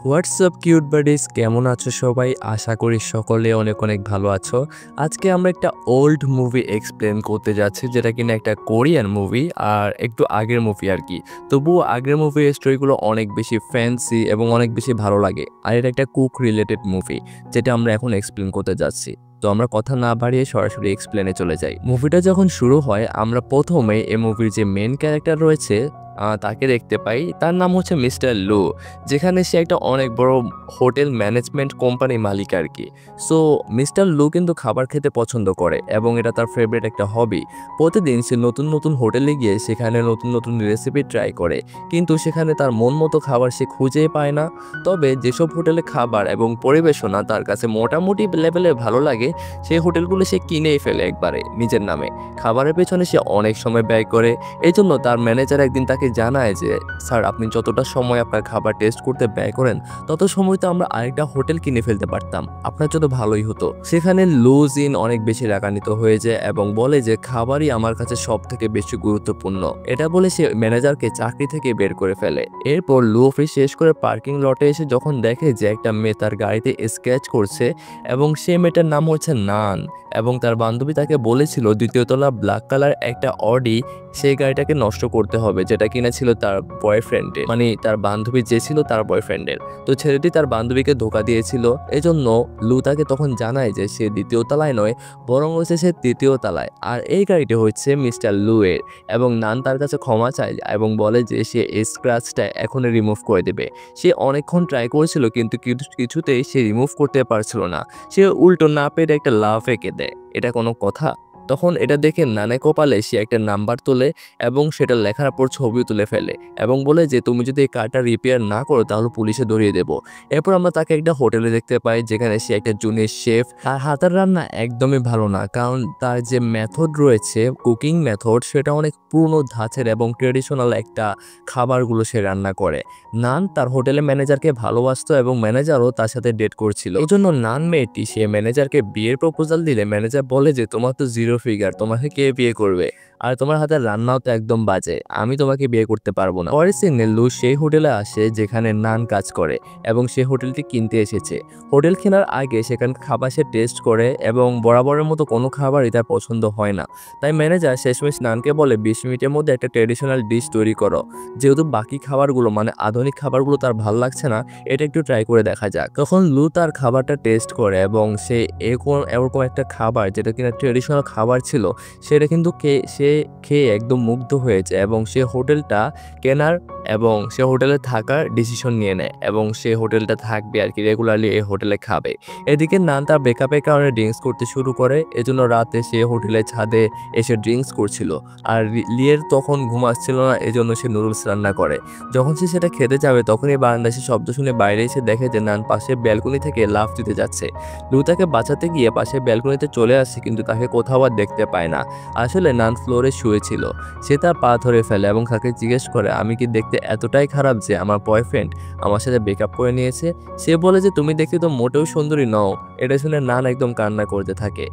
WhatsApp cute buddies, কেমন আছো সবাই? আশা করি সকলে অনেক অনেক ভালো আছো। আজকে আমরা একটা ওল্ড মুভি এক্সপ্লেন করতে যাচ্ছি, যেটা কিনা একটা কোরিয়ান মুভি আর একটু আগের মুভি আর কি। তবুও আগের মুভির স্টোরিগুলো অনেক বেশি ফ্যান্সি এবং অনেক বেশি ভালো লাগে। আর এটা একটা কুক রিলেটেড মুভি, যেটা আমরা এখন এক্সপ্লেন করতে যাচ্ছি। তো আমরা কথা না বাড়িয়ে সরাসরি এক্সপ্লেনে চলে যাই। মুভিটা যখন শুরু হয়, আমরা প্রথমে এই মুভির যে মেন ক্যারেক্টার রয়েছে তাকে দেখতে পাই। তার নাম হচ্ছে মিস্টার লু, যেখানে সে একটা অনেক বড় হোটেল ম্যানেজমেন্ট কোম্পানির মালিক আর কি। সো মিস্টার লু কিন্তু খাবার খেতে পছন্দ করে এবং এটা তার ফেভারিট একটা হবি। প্রতিদিন সে নতুন নতুন হোটেলে গিয়ে সেখানে নতুন নতুন রেসিপি ট্রাই করে, কিন্তু সেখানে তার মন মতো খাবার সে খুঁজেই পায় না। তবে যেসব হোটেলে খাবার এবং পরিবেশনা তার কাছে মোটামুটি লেভেলে ভালো লাগে, সেই হোটেলগুলো সে কিনেই ফেলে একবারে নিজের নামে। খাবারের পেছনে সে অনেক সময় ব্যয় করে। এই জন্য তার ম্যানেজার একদিন তাকে জানায় যে, স্যার, আপনি যতটা সময় আপনার খাবার টেস্ট করতে ব্যয় করেন, তত সময় তো আমরা আরেকটা হোটেল কিনে ফেলতে পারতাম, আপনার জন্য ভালোই হতো। সেখানে লুজিন অনেক বেশি রাগান্বিত হয়ে যায় এবং বলে যে, খাবারই আমার কাছে সব থেকে বেশি গুরুত্বপূর্ণ। এটা বলে সে ম্যানেজারকে চাকরি থেকে বের করে ফেলে। এরপর লু অফিস শেষ করে পার্কিং লটে এসে যখন দেখে যে একটা মেয়ে তার গাড়িতে স্ক্র্যাচ করছে এবং সে মেয়েটার নাম হচ্ছে নান, এবং তার বান্ধবী তাকে বলেছিল দ্বিতীয় তলা ব্ল্যাক কালার একটা অডি সেই গাড়িটাকে নষ্ট করতে হবে, যেটা কিনা ছিল তার বয়ফ্রেন্ডের, মানে তার বান্ধবী যে ছিল তার বয়ফ্রেন্ডের। তো ছেলেটি তার বান্ধবীকে ধোকা দিয়েছিল। এজন্য লু তাকে তখন জানায় যে সে দ্বিতীয় তলায় নয়, বরং হচ্ছে সে তৃতীয় তলায়, আর এই গাড়িটি হচ্ছে মিস্টার লু এর। এবং নান তার কাছে ক্ষমা চায় এবং বলে যে সে এই স্ক্র্যাচটা এখনই রিমুভ করে দেবে। সে অনেকক্ষণ ট্রাই করেছিল, কিন্তু কিছুতেই সে রিমুভ করতে পারছিল না। সে উল্টো না পেরে একটা লাফ এঁকে দেয়। এটা কোনো কথা? তখন এটা দেখে নানে কপালে সে একটা নাম্বার তোলে এবং সেটা লেখার পর ছবিও তুলে ফেলে এবং বলে যে, তুমি যদি এই কারটা রিপেয়ার না করো তাহলে পুলিশে ধরিয়ে দেবো। এরপর আমরা তাকে একটা হোটেলে দেখতে পাই, যেখানে সে একটা জুনিয়র শেফ। তার হাতের রান্না একদমই ভালো না, কারণ তার যে মেথড রয়েছে, কুকিং মেথড, সেটা অনেক পুরনো ধাঁচের এবং ট্রেডিশনাল একটা খাবারগুলো সে রান্না করে। নান তার হোটেলের ম্যানেজারকে ভালোবাসতো এবং ম্যানেজারও তার সাথে ডেট করছিল। এই জন্য নান মেয়েটি সে ম্যানেজারকে বিয়ের প্রপোজাল দিলে ম্যানেজার বলে যে, তোমার তো জিরো ফিগার, তোমাকে কে বিয়ে করবে? আর তোমার হাতের রান্নাও তো একদম বাজে, আমি তোমাকে বিয়ে করতে পারবো না। পরের সিনে লু সেই হোটেলে আসে যেখানে নান কাজ করে এবং সে হোটেলটি কিনতে এসেছে। হোটেল কেনার আগে সেখানে খাবার সে টেস্ট করে এবং বরাবরের মতো কোনো খাবারই তার পছন্দ হয় না। তাই ম্যানেজার শেষমেশ নানকে বলে 20 মিনিটের মধ্যে একটা ট্রেডিশনাল ডিশ তৈরি করো। যেহেতু বাকি খাবারগুলো মানে আধুনিক খাবারগুলো তার ভালো লাগছে না, এটা একটু ট্রাই করে দেখা যাক। তখন লু তার খাবারটা টেস্ট করে এবং সে এরকম একটা খাবার, যেটা কিনা ট্রেডিশনাল খাবার ছিল, সেটা কিন্তু সে খেয়ে একদম মুগ্ধ হয়ে যায় এবং সে হোটেলটা কেনার এবং সে হোটেলে থাকার ডিসিশন নিয়ে নেয় এবং সে হোটেলটা থাকবে আর কি, রেগুলারলি এই হোটেলে খাবে। এদিকে নান তার ব্রেকআপের কারণে ড্রিঙ্কস করতে শুরু করে। এজন্য রাতে সে হোটেলের ছাদে এসে ড্রিঙ্কস করছিল, আর লিয়ের তখন ঘুম আসছিল না, এজন্য সে নুডলস রান্না করে। যখন সে সেটা খেতে যাবে, তখনই বারান্দায় সে শব্দ শুনে বাইরে এসে দেখে যে নান পাশে ব্যালকনি থেকে লাফ দিতে যাচ্ছে। লু তাকে বাঁচাতে গিয়ে পাশে ব্যালকনিতে চলে আসে, কিন্তু তাকে কোথাও আর দেখতে পায় না। আসলে নান ফ্লোরে শুয়েছিল। সে তার পা ধরে ফেলে এবং তাকে জিজ্ঞেস করে, আমি কি দেখতে এতটাই খারাপ যে আমার বয়ফ্রেন্ড আমার সাথে ব্রেকআপ করে নিয়েছে? সে বলে যে, তুমি দেখতে তো মোটেও সুন্দরী নও। এটা শুনে নান একদম কান্না করতে থাকে।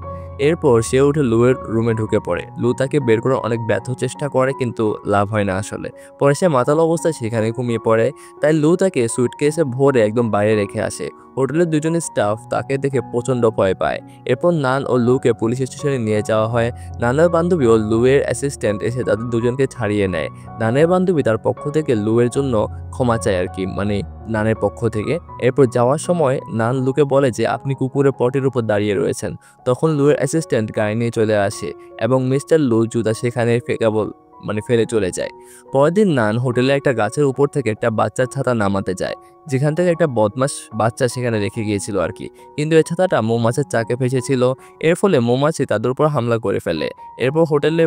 এরপর সে উঠে লুয়ের রুমে ঢুকে পড়ে। লু তাকে বের করার অনেক ব্যর্থ চেষ্টা করে, কিন্তু লাভ হয় না আসলে। পরে সে মাতাল অবস্থায় সেখানে ঘুমিয়ে পড়ে। তাই লু তাকে সুটকেসে ভরে একদম বাইরে রেখে আসে। হোটেলের দুজন স্টাফ তাকে দেখে প্রচণ্ড ভয় পায়। এরপর নান ও লুকে পুলিশ স্টেশনে নিয়ে যাওয়া হয়। নানের বান্ধবী ও লুয়ের অ্যাসিস্ট্যান্ট এসে তাদের দুজনকে ছাড়িয়ে নেয়। নানের বান্ধবী তার পক্ষ থেকে লুয়ের জন্য ক্ষমা চায় আর কি, মানে নানের পক্ষ থেকে। এরপর যাওয়ার সময় নান লুকে বলে যে, আপনি কুকুরের পটির উপর দাঁড়িয়ে রয়েছেন। তখন লুয়ের অ্যাসিস্ট্যান্ট গাড়ি নিয়ে চলে আসে এবং মিস্টার লু জুতা সেখানে ফেলে চলে যায়। পরের দিন নান হোটেলে একটা গাছের উপর থেকে একটা বাচ্চার ছাতা নামাতে যায়, যেখান থেকে একটা বদমাশ বাচ্চা সেখানে রেখে গিয়েছিল আর কি। কিন্তু এই ছাতাটা মৌমাছির চাকে ফেসেছিল। এর ফলে মৌমাছি তাদের উপর হামলা করে ফেলে। এরপর হোটেলে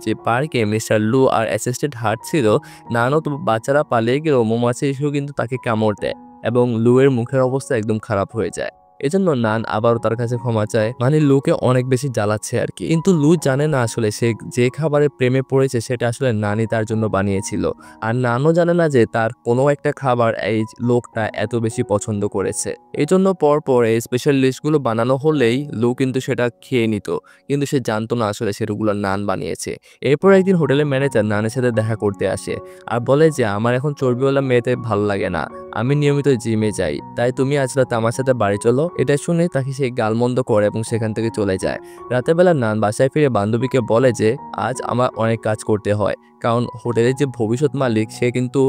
যে পার্কে মিস্টার লু আর অ্যাসিস্ট্যান্ট হাঁটছিল, নানও তো বাচ্চারা পালিয়ে গেলেও মৌমাছি এসেও কিন্তু তাকে কামড় দেয় এবং লুয়ের মুখের অবস্থা একদম খারাপ হয়ে যায়। এজন্য নান আবারও তার কাছে ক্ষমা চায়, মানে লুকে অনেক বেশি জ্বালাচ্ছে আর কি। কিন্তু লু জানে না আসলে সে যে খাবারের প্রেমে পড়েছে সেটা আসলে নানই তার জন্য বানিয়েছিল। আর নানও জানে না যে তার কোনো একটা খাবার এই লোকটা এত বেশি পছন্দ করেছে। এজন্য পরপর এই স্পেশাল লিস্টগুলো বানানো হলেই লু কিন্তু সেটা খেয়ে নিত, কিন্তু সে জানতো না আসলে সেগুলো নান বানিয়েছে। এরপর একদিন হোটেলের ম্যানেজার নানের সাথে দেখা করতে আসে আর বলে যে আমার এখন চর্বিওয়ালা মেয়েতে ভালো লাগে না, আমি নিয়মিত জিমে যাই, তাই তুমি আজ রাতে আমার সাথে বাড়ি চলো। এটা শুনে তাকে সে গালমন্দ করে এবং সেখান থেকে চলে যায়। রাতের বেলা নান বাসায় ফিরে বান্ধবীকে বলে যে আজ আমার অনেক কাজ করতে হয়, কারণ হোটেলের যে ভবিষ্যৎ মালিক সে কিন্তু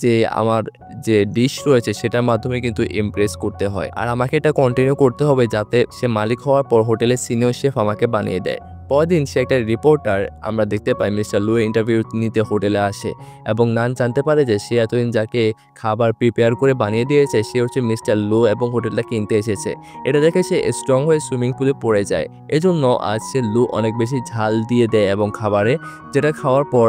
যে আমার যে ডিশ রয়েছে সেটার মাধ্যমে কিন্তু ইমপ্রেস করতে হয়, আর আমাকে এটা কন্টিনিউ করতে হবে যাতে সে মালিক হওয়ার পর হোটেলের সিনিয়র শেফ আমাকে বানিয়ে দেয়। পরদিন সে একটা রিপোর্টার আমরা দেখতে পাই মিস্টার লু ইন্টারভিউ নিতে হোটেলে আসে এবং নান জানতে পারে যে সে এতদিন যাকে খাবার প্রিপেয়ার করে বানিয়ে দিয়েছে সে হচ্ছে মিস্টার লু এবং হোটেলটা কিনতে এসেছে। এটা দেখে সে স্ট্রং হয়ে সুইমিং পুলে পড়ে যায়। এজন্য আজ সে লু অনেক বেশি ঝাল দিয়ে দেয় এবং খাবারে, যেটা খাওয়ার পর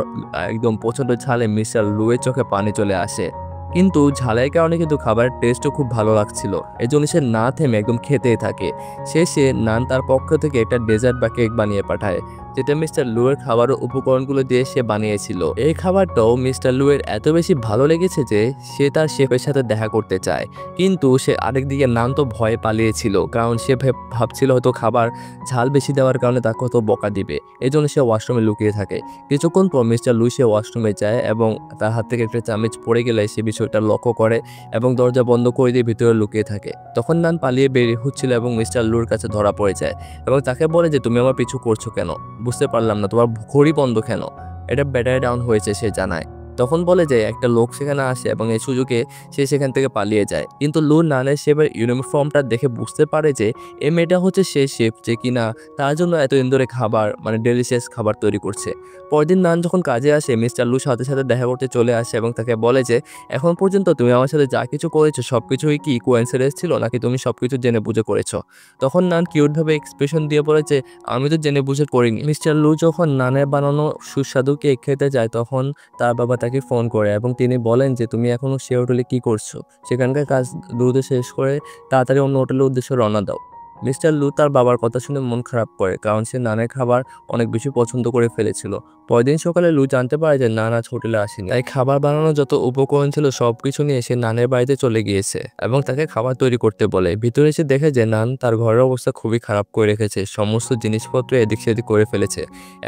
একদম প্রচণ্ড ঝালে মিস্টার লুয়ের চোখে পানি চলে আসে। কিন্তু ঝালের কারণে কিন্তু খাবারের টেস্টও খুব ভালো লাগছিল, এজন্য সে না থেমে একদম খেতেই থাকে। শেষে নান তার পক্ষ থেকে একটা ডেজার্ট বা কেক বানিয়ে পাঠায়, যেটা মিস্টার লুয়ের খাবার উপকরণগুলো দিয়ে সে বানিয়েছিল। এই খাবারটাও মিস্টার লুয়ের এত বেশি ভালো লেগেছে যে সে তার শেফের সাথে দেখা করতে চায়। কিন্তু সে আরেকদিকে নান তো ভয়ে পালিয়েছিল, কারণ সে ভাবছিল হয়তো খাবার ঝাল বেশি দেওয়ার কারণে তাকে হয়তো বকা দিবে, এজন্য সে ওয়াশরুমে লুকিয়ে থাকে। কিছুক্ষণ পর মিস্টার লু সে ওয়াশরুমে যায় এবং তার হাত থেকে একটা চামচ পড়ে গেলে সে বিষয়টা লক্ষ্য করে এবং দরজা বন্ধ করে দিয়ে ভিতরে লুকিয়ে থাকে। তখন নান পালিয়ে বের হচ্ছিল এবং মিস্টার লুর কাছে ধরা পড়ে যায় এবং তাকে বলে যে তুমি আমার পিছু করছো কেন, বুঝতে পারলাম না, তোমার ঘড়ি বন্ধ কেন। এটা ব্যাটারি ডাউন হয়েছে সে জানায়। তখন বলে যে একটা লোক সেখানে আসে এবং এই সুযোগে সে সেখান থেকে পালিয়ে যায়। কিন্তু লু নানের শেফের ইউনিফর্মটা দেখে বুঝতে পারে যে এই মেয়েটা হচ্ছে সেই শেফ যে কিনা তার জন্য এতদিন ধরে খাবার মানে ডেলিশিয়াস খাবার তৈরি করছে। পরদিন নান যখন কাজে আসে মিস্টার লু সাথে সাথে দেখা করতে চলে আসে এবং তাকে বলে যে এখন পর্যন্ত তুমি আমার সাথে যা কিছু করেছো সবকিছুই কি কোইন্সিডেন্স ছিল নাকি তুমি সবকিছু জেনে বুঝে করেছো। তখন নান কিউটভাবে এক্সপ্রেশন দিয়ে বলে যে আমি তো জেনে বুঝে করিনি। মিস্টার লু যখন নানের বানানো সুস্বাদু কেক খেতে যায় তখন তার বাবা তাকে ফোন করে এবং তিনি বলেন যে তুমি এখনো সে হোটেলে কি করছো, সেখানকার কাজ দ্রুত শেষ করে তাড়াতাড়ি অন্য হোটেলের উদ্দেশ্যে রওনা দাও। মিস্টার লু তার বাবার কথা শুনে মন খারাপ করে, কারণ সে নানের খাবার অনেক বেশি পছন্দ করে ফেলেছিল। পরদিন সকালে লু জানতে পারে যে নান আজ হোটেলে আসেনি, তাই খাবার বানানোর যত উপকরণ ছিল সবকিছু নিয়ে সে নানের বাড়িতে চলে গিয়েছে এবং তাকে খাবার তৈরি করতে বলে। ভিতরে এসে দেখে যে নান তার ঘরের অবস্থা খুবই খারাপ করে রেখেছে, সমস্ত জিনিসপত্র এদিক সেদিক করে ফেলেছে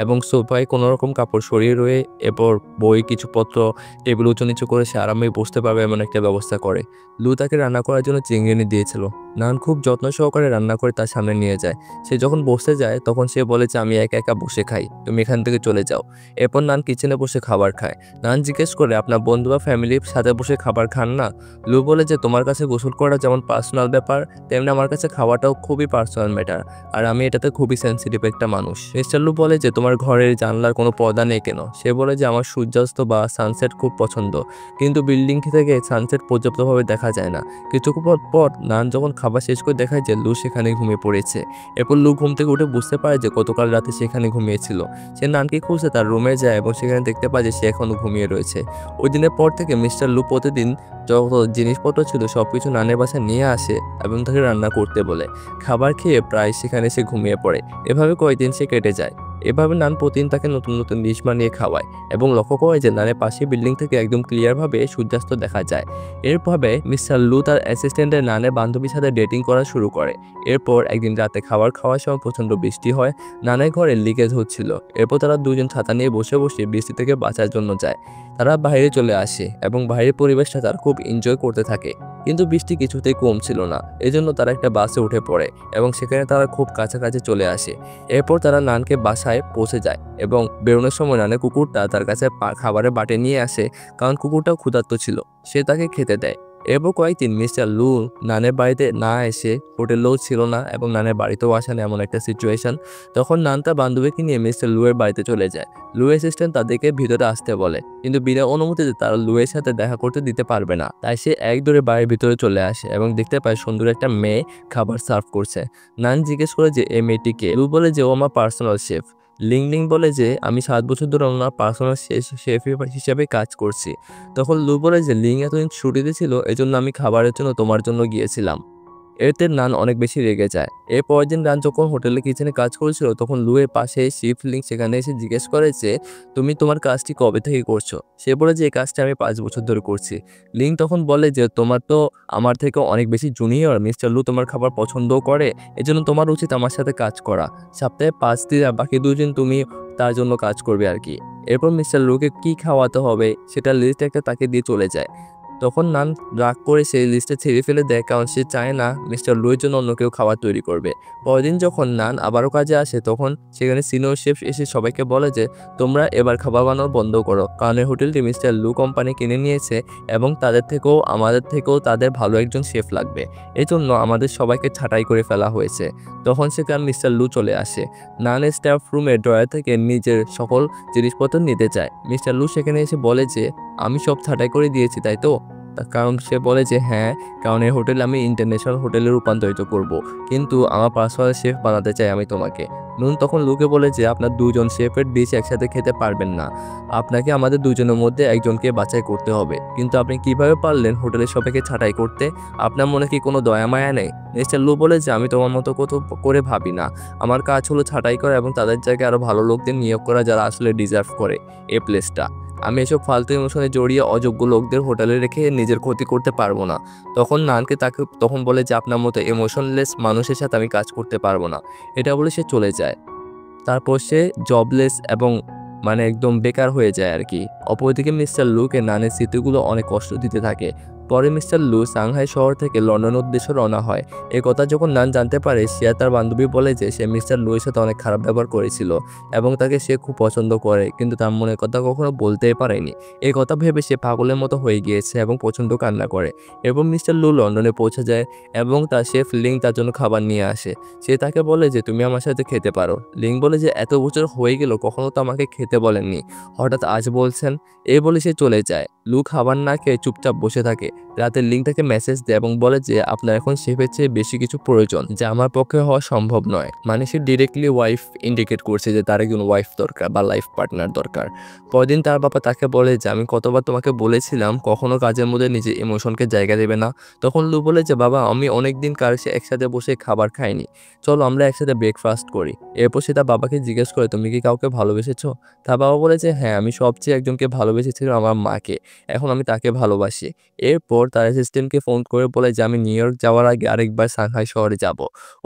এবং সোফায় কোনো রকম কাপড় সরিয়ে রয়ে এরপর বই কিছু পত্র টেবিল উঁচু নিচু করে সে আরামে বসতে পারবে এমন একটা ব্যবস্থা করে। লু তাকে রান্না করার জন্য চিংড়ি দিয়েছিল। নান খুব যত্ন সহকারে রান্না করে তার সামনে নিয়ে যায়। সে যখন বসতে যায় তখন সে বলে যে আমি একা একা বসে খাই, তুমি এখান থেকে চলে যাও। এরপর নান কিচেনে বসে খাবার খায়। নান জিজ্ঞেস করে আপনার বন্ধু বা ফ্যামিলির সাথে বসে খাবার খান না? লু বলে যে তোমার কাছে গোসল করা যেমন পার্সোনাল ব্যাপার তেমনি আমার কাছে খাওয়াটাও খুবই পার্সোনাল ম্যাটার, আর আমি এটাতে খুবই সেন্সিটিভ একটা মানুষ। মিস্টার লু বলে যে তোমার ঘরের জানলার কোনো পর্দা নেই কেন? সে বলে যে আমার সূর্যাস্ত বা সানসেট খুব পছন্দ, কিন্তু বিল্ডিং থেকে সানসেট পর্যাপ্তভাবে দেখা যায় না। কিছুক্ষণ পর নান যখন খাবার শেষ করে দেখায় যে লু সেখানে ঘুমিয়ে পড়েছে। এরপর লু ঘুম থেকে উঠে বুঝতে পারে যে গতকাল রাতে সেখানে ঘুমিয়েছিল। সে নানকে খুঁজে তার রুমে যায় এবং সেখানে দেখতে পায় যে সে এখনো ঘুমিয়ে রয়েছে। ওই দিনের পর থেকে মিস্টার লু প্রতিদিন যত জিনিসপত্র ছিল সবকিছু নানের বাসায় নিয়ে আসে এবং তাকে রান্না করতে বলে। খাবার খেয়ে প্রায় সেখানে সে ঘুমিয়ে পড়ে। এভাবে কয়েকদিন সে কেটে যায়। এভাবে নান প্রতিদিন তাকে নতুন নতুন ডিশ বানিয়ে খাওয়ায় এবং লক্ষ্য করে যে নানের পাশের বিল্ডিং থেকে একদম ক্লিয়ারভাবে সূর্যাস্ত দেখা যায়। এরভাবে মিস্টার লু তার অ্যাসিস্ট্যান্টের নানের বান্ধবীর সাথে ডেটিং করা শুরু করে। এরপর একদিন রাতে খাবার খাওয়ার সময় প্রচণ্ড বৃষ্টি হয়, নানের ঘরে লিকেজ হচ্ছিল। এরপর তারা দুজন ছাতা নিয়ে বসে বসে বৃষ্টি থেকে বাঁচার জন্য যায়। তারা বাইরে চলে আসে এবং বাইরের পরিবেশটা তারা খুব এনজয় করতে থাকে, কিন্তু বৃষ্টি কিছুতেই কমছিল না। এজন্য তারা একটা বাসে উঠে পড়ে এবং সেখানে তারা খুব কাছাকাছি চলে আসে। এরপর তারা নানকে বাসায় পৌঁছে যায় এবং বেরোনোর সময় নানের কুকুরটা তার কাছে খাবারের বাটি নিয়ে আসে, কারণ কুকুরটাও ক্ষুধার্ত ছিল, সে তাকে খেতে দেয়। এরপর কয়েকদিন মিস্টার লু নানের বাড়িতে না এসে হোটেলেও ছিল না এবং নানের বাড়িতেও আসে না এমন একটা সিচুয়েশন। তখন নান তার বান্ধবীকে নিয়ে মিস্টার লুয়ের বাড়িতে চলে যায়। লু অ্যাসিস্ট্যান্ট তাদেরকে ভিতরে আসতে বলে, কিন্তু বিনা অনুমতিতে তারা লুয়ের সাথে দেখা করতে দিতে পারবে না। তাই সে এক দৌড়ে বাড়ির ভিতরে চলে আসে এবং দেখতে পায় সুন্দর একটা মেয়ে খাবার সার্ভ করছে। নান জিজ্ঞেস করে যে এই মেয়েটিকে। লু বলে যে ও আমার পার্সোনাল শেফ। লিং বলে যে আমি 7 বছর ধরে ওনার পার্সোনাল শেফ হিসেবে কাজ করছি। তখন লু বলে যে লিং এতদিন ছুটিতে ছিল, এজন্য আমি খাবারের জন্য তোমার জন্য গিয়েছিলাম। এতে নান অনেক বেশি রেগে যায়। এর পরের দিন নান যখন হোটেলের কিচেনে কাজ করছিল তখন লুয়ের পাশে শিফট লিং সেখানে এসে জিজ্ঞেস করে যে তুমি তোমার কাজটি কবে থেকে করছো? সে বলে যে এই কাজটা আমি 5 বছর ধরে করছি। লিং তখন বলে যে তোমার তো আমার থেকে অনেক বেশি জুনিয়র, মিস্টার লু তোমার খাবার পছন্দও করে, এজন্য তোমার উচিত আমার সাথে কাজ করা। সপ্তাহে 5 দিন আর বাকি 2 দিন তুমি তার জন্য কাজ করবে আর কি। এরপর মিস্টার লুকে কি খাওয়াতে হবে সেটা লিস্ট একটা তাকে দিয়ে চলে যায়। তখন নান রাগ করে সেই লিস্টে ছিঁড়ে ফেলে দেয়, কারণ সে চায় না মিস্টার লুইয়ের জন্য অন্য কেউ খাবার তৈরি করবে। পরের দিন যখন নান আবারও কাজে আসে তখন সেখানে সিনিয়র শেফ এসে সবাইকে বলে যে তোমরা এবার খাবার বানানো বন্ধ করো, কারণ এই হোটেলটি মিস্টার লু কোম্পানি কিনে নিয়েছে এবং তাদের থেকেও আমাদের থেকেও তাদের ভালো একজন শেফ লাগবে, এজন্য আমাদের সবাইকে ছাঁটাই করে ফেলা হয়েছে। তখন সেখানে মিস্টার লু চলে আসে। নান স্টাফ রুমের ড্রয়ার থেকে নিজের সকল জিনিসপত্র নিতে চায়। মিস্টার লু সেখানে এসে বলে যে আমি সব ছাঁটাই করে দিয়েছি তাই তো? কারণ সে বলে যে হ্যাঁ, কারণ এই হোটেল আমি ইন্টারন্যাশনাল হোটেলে রূপান্তরিত করব, কিন্তু আমার পার্সোনাল শেফ বানাতে চাই আমি তোমাকে। নুন তখন লুকে বলে যে আপনার 2 জন শেফের ডিশ একসাথে খেতে পারবেন না, আপনাকে আমাদের 2 জনের মধ্যে একজনকে বাছাই করতে হবে। কিন্তু আপনি কিভাবে পারলেন হোটেলের সবাইকে ছাঁটাই করতে? আপনার মনে কি কোনো দয়া মায়া নেই? মিস্টার লু বলে যে আমি তোমার মতো কত করে ভাবি না, আমার কাজ হলো ছাঁটাই করা এবং তাদের জায়গায় আরও ভালো লোকদের নিয়োগ করা যারা আসলে ডিজার্ভ করে এই প্লেসটা। আমি এসব ফালতু ইমোশনে জড়িয়ে অযোগ্য লোকদের হোটেলে রেখে নিজের ক্ষতি করতে পারবো না। তখন নানকে তাকে তখন বলে যে আপনার মতো ইমোশনলেস মানুষের সাথে আমি কাজ করতে পারবো না। এটা বলে সে চলে যায়। তারপর সে জবলেস এবং মানে একদম বেকার হয়ে যায় আর কি। অপরদিকে মিস্টার লুকে নানের স্মৃতিগুলো অনেক কষ্ট দিতে থাকে। পরে মিস্টার লু সাংহাই শহর থেকে লন্ডনের উদ্দেশ্যে রওনা হয়। এই কথা যখন নান জানতে পারে সে তার বান্ধবী বলে যে সে মিস্টার লুয়ের সাথে অনেক খারাপ ব্যবহার করেছিল এবং তাকে সে খুব পছন্দ করে, কিন্তু তার মনের কথা কখনো বলতেই পারেনি। এই কথা ভেবে সে পাগলের মতো হয়ে গিয়েছে এবং প্রচণ্ড কান্না করে। এবং মিস্টার লু লন্ডনে পৌঁছে যায় এবং তার শেফ লিং তার জন্য খাবার নিয়ে আসে। সে তাকে বলে যে তুমি আমার সাথে খেতে পারো। লিং বলে যে এত বছর হয়ে গেল কখনো তো আমাকে খেতে বলেননি, হঠাৎ আজ বলছেন। এই বলে সে চলে যায়। লু খাবার না খেয়ে চুপচাপ বসে থাকে। রাতে লিং তাকে মেসেজ দেয় এবং বলে যে আপনার এখন শেফের চেয়ে বেশি কিছু প্রয়োজন যা আমার পক্ষে হওয়া সম্ভব নয়। মানে সে ডিরেক্টলি ওয়াইফ ইন্ডিকেট করছে যে তার একজন ওয়াইফ দরকার বা লাইফ পার্টনার দরকার। পরদিন তার বাবা তাকে বলে যে আমি কতবার তোমাকে বলেছিলাম কখনো কাজের মধ্যে নিজের ইমোশনকে জায়গা দেবে না। তখন লু বলে যে বাবা আমি অনেকদিন কার সে একসাথে বসে খাবার খাইনি, চলো আমরা একসাথে ব্রেকফাস্ট করি। এরপর সে তার বাবাকে জিজ্ঞেস করে তুমি কি কাউকে ভালোবেসেছো? তার বাবা বলে যে হ্যাঁ, আমি সবচেয়ে একজনকে ভালোবেসেছিলাম আমার মাকে, এখন আমি তাকে ভালোবাসি। এরপর তার অ্যাসিস্ট্যান্টকে ফোন করে বলে যে আমি নিউ ইয়র্ক যাওয়ার আগে আরেকবার সাংহাই শহরে যাব।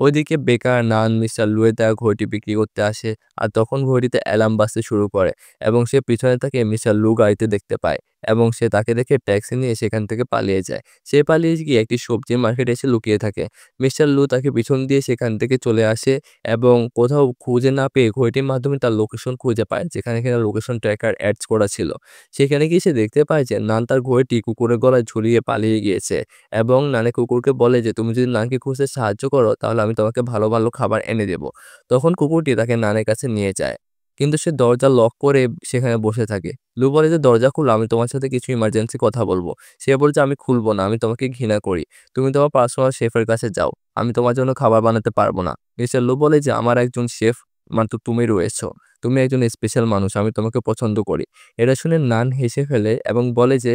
ওইদিকে বেকার নান মিস্টার লুয়ের দেওয়া ঘড়িটি বিক্রি করতে আসে, আর তখন ঘড়িতে অ্যালার্ম বাজতে শুরু করে এবং সে পিছনে তাকে মিস্টার লু গাড়িতে দেখতে পায় এবং সে তাকে দেখে ট্যাক্সি নিয়ে সেখান থেকে পালিয়ে যায়। সে পালিয়ে গিয়ে একটি সবজি মার্কেটে এসে লুকিয়ে থাকে। মিস্টার লু তাকে পিছন দিয়ে সেখান থেকে চলে আসে এবং কোথাও খুঁজে না পেয়ে ঘড়িটির মাধ্যমে তার লোকেশন খুঁজে পায়, যেখানে কিনা লোকেশন ট্র্যাকার অ্যাডস করা ছিল। সেখানে গিয়ে সে দেখতে পায় যে নান তার ঘড়িটি কুকুরের গলায় ঝুলিয়ে পালিয়ে গিয়েছে এবং নানে কুকুরকে বলে যে তুমি যদি নানকে খুঁজতে সাহায্য করো তাহলে আমি তোমাকে ভালো ভালো খাবার এনে দেবো। তখন কুকুরটি তাকে নানের কাছে নিয়ে যায়, কিন্তু সে দরজা লক করে সেখানে বসে থাকে। লু বলে যে দরজা খুলো, আমি তোমার সাথে কিছু ইমার্জেন্সি কথা বলবো। সে বলছে আমি খুলবো না, আমি তোমাকে ঘৃণা করি, তুমি তোমার পার্সোনাল শেফের কাছে যাও, আমি তোমার জন্য খাবার বানাতে পারবো না। মিস্টার লু বলে যে আমার একজন শেফ মাত্র তুমি রয়েছো, তুমি একজন স্পেশাল মানুষ, আমি তোমাকে পছন্দ করি। এটা শুনে নান হেসে ফেলে এবং বলে যে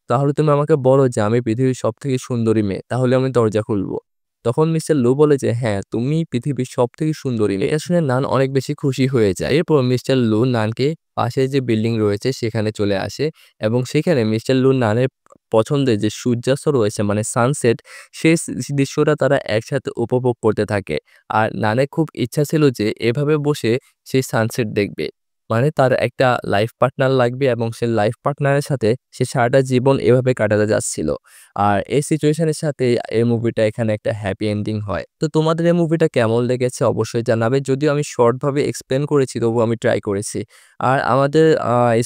তাহলে তুমি আমাকে বলো যে আমি পৃথিবীর সবথেকে সুন্দরী মেয়ে, তাহলে আমি দরজা খুলবো। তখন মিস্টার লু বলে যে হ্যাঁ, তুমি পৃথিবীর সবথেকে সুন্দরী মেয়ে। এটা শুনে নান অনেক বেশি খুশি হয়ে যায়। এরপর মিস্টার লু নানকে পাশে যে বিল্ডিং রয়েছে সেখানে চলে আসে এবং সেখানে মিস্টার লু নানের পছন্দের যে সূর্যাস্ত রয়েছে মানে সানসেট, সেই দৃশ্যটা তারা একসাথে উপভোগ করতে থাকে। আর নানের খুব ইচ্ছা ছিল যে এভাবে বসে সেই সানসেট দেখবে। মানে তার একটা লাইফ পার্টনার লাগবে এবং সে লাইফ পার্টনারের সাথে সে সারাটা জীবন এভাবে কাটাতে যাচ্ছিল। আর এই সিচুয়েশনের সাথে এই মুভিটা এখানে একটা হ্যাপি এন্ডিং হয়। তো তোমাদের এই মুভিটা কেমন লেগেছে অবশ্যই জানাবে। যদিও আমি শর্টভাবে এক্সপ্লেন করেছি তবুও আমি ট্রাই করেছি। আর আমাদের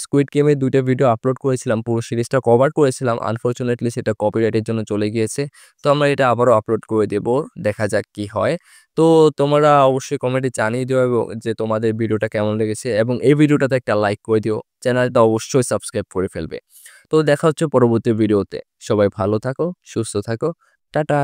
স্কুইড গেমের ২ টা ভিডিও আপলোড করেছিলাম, পুরো সিরিজটা কভার করেছিলাম। আনফরচুনেটলি সেটা কপিরাইটের জন্য চলে গিয়েছে। তো আমরা এটা আবারও আপলোড করে দেব। দেখা যাক কি হয়। তো তোমরা অবশ্যই কমেন্টে জানিয়ে দিও এবং যে তোমাদের ভিডিওটা কেমন লেগেছে এবং এই ভিডিওটাতে একটা লাইক করে দিও। চ্যানেলটা অবশ্যই সাবস্ক্রাইব করে ফেলবে। তো দেখা হচ্ছে পরবর্তী ভিডিওতে। সবাই ভালো থাকো, সুস্থ থাকো। টাটা।